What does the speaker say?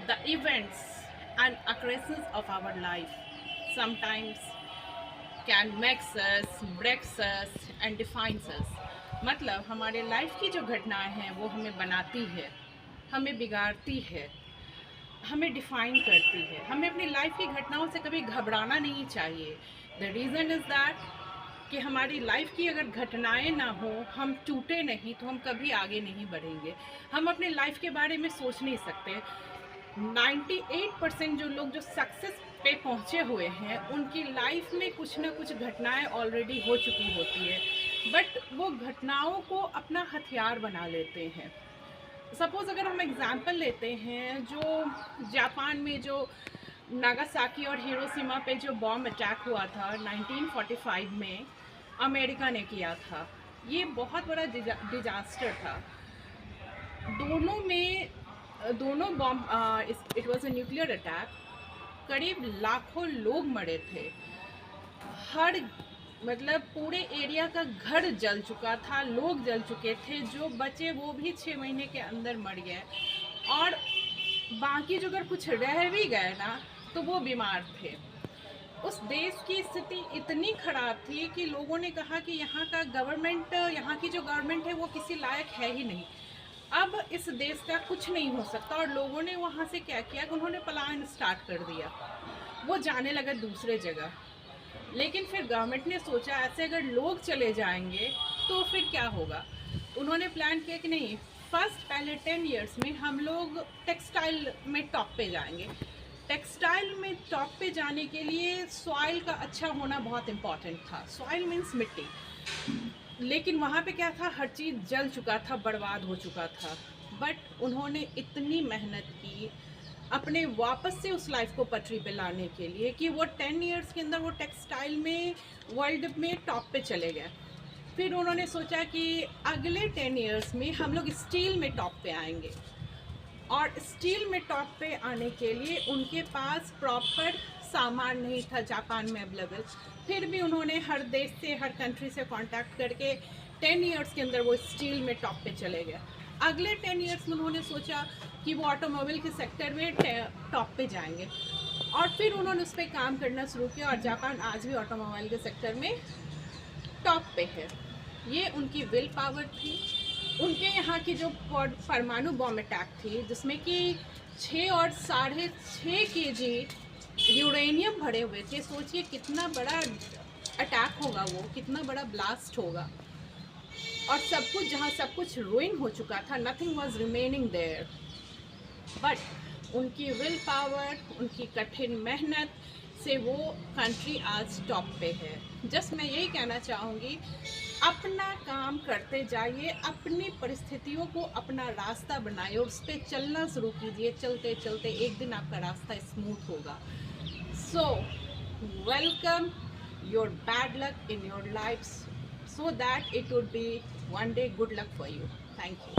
The events and occurrences of our life sometimes can make us, breaks us and defines us. मतलब हमारे life की जो घटनाएं हैं वो हमें बनाती है, हमें बिगाड़ती है, हमें डिफाइन करती है। हमें अपनी लाइफ की घटनाओं से कभी घबराना नहीं चाहिए। द रीज़न इज़ दैट कि हमारी लाइफ की अगर घटनाएं ना हो, हम टूटे नहीं तो हम कभी आगे नहीं बढ़ेंगे। हम अपनी लाइफ के बारे में सोच नहीं सकते। 98% जो लोग जो सक्सेस पे पहुंचे हुए हैं उनकी लाइफ में कुछ ना कुछ घटनाएं ऑलरेडी हो चुकी होती है, बट वो घटनाओं को अपना हथियार बना लेते हैं। सपोज़ अगर हम एग्जांपल लेते हैं, जो जापान में जो नागासाकी और हिरोशिमा पे जो बॉम्ब अटैक हुआ था 1945 में, अमेरिका ने किया था। ये बहुत बड़ा डिजास्टर था। दोनों bomb, it was a nuclear attack. करीब लाखों लोग मरे थे। हर मतलब पूरे एरिया का घर जल चुका था, लोग जल चुके थे। जो बचे वो भी 6 महीने के अंदर मर गए, और बाकी जो अगर कुछ रह भी गए ना तो वो बीमार थे। उस देश की स्थिति इतनी ख़राब थी कि लोगों ने कहा कि यहाँ की जो गवर्नमेंट है वो किसी लायक है ही नहीं। अब इस देश का कुछ नहीं हो सकता। और लोगों ने वहाँ से क्या किया कि उन्होंने पलायन स्टार्ट कर दिया, वो जाने लगा दूसरे जगह। लेकिन फिर गवर्नमेंट ने सोचा ऐसे अगर लोग चले जाएंगे तो फिर क्या होगा। उन्होंने प्लान किया कि नहीं, पहले 10 इयर्स में हम लोग टेक्सटाइल में टॉप पे जाएंगे। टेक्सटाइल में टॉप पे जाने के लिए सॉइल का अच्छा होना बहुत इम्पॉर्टेंट था। सॉइल मीन्स मिट्टी। लेकिन वहाँ पे क्या था, हर चीज़ जल चुका था, बर्बाद हो चुका था। बट उन्होंने इतनी मेहनत की अपने वापस से उस लाइफ को पटरी पे लाने के लिए कि वो 10 इयर्स के अंदर वो टेक्सटाइल में वर्ल्ड में टॉप पे चले गए। फिर उन्होंने सोचा कि अगले 10 इयर्स में हम लोग स्टील में टॉप पे आएंगे। और स्टील में टॉप पे आने के लिए उनके पास प्रॉपर सामान नहीं था जापान में अवेलेबल। फिर भी उन्होंने हर देश से, हर कंट्री से कांटेक्ट करके 10 इयर्स के अंदर वो स्टील में टॉप पे चले गए। अगले 10 इयर्स में उन्होंने सोचा कि वो ऑटोमोबाइल के सेक्टर में टॉप पे जाएंगे, और फिर उन्होंने उस पर काम करना शुरू किया। और जापान आज भी ऑटोमोबाइल के सेक्टर में टॉप पे है। ये उनकी विल पावर थी। उनके यहाँ की जो परमाणु बॉम्ब अटैक थी, जिसमें कि 6 और 6.5 kg यूरेनियम भरे हुए थे। सोचिए कितना बड़ा अटैक होगा, वो कितना बड़ा ब्लास्ट होगा। और जहाँ सब कुछ रुइन हो चुका था, nothing was remaining there. But उनकी विल पावर, उनकी कठिन मेहनत से वो कंट्री आज टॉप पे है। जस्ट मैं यही कहना चाहूँगी, अपना काम करते जाइए, अपनी परिस्थितियों को अपना रास्ता बनाइए और उस पर चलना शुरू कीजिए। चलते चलते एक दिन आपका रास्ता स्मूथ होगा। So welcome your bad luck in your life, so that it would be one day good luck for you. Thank you.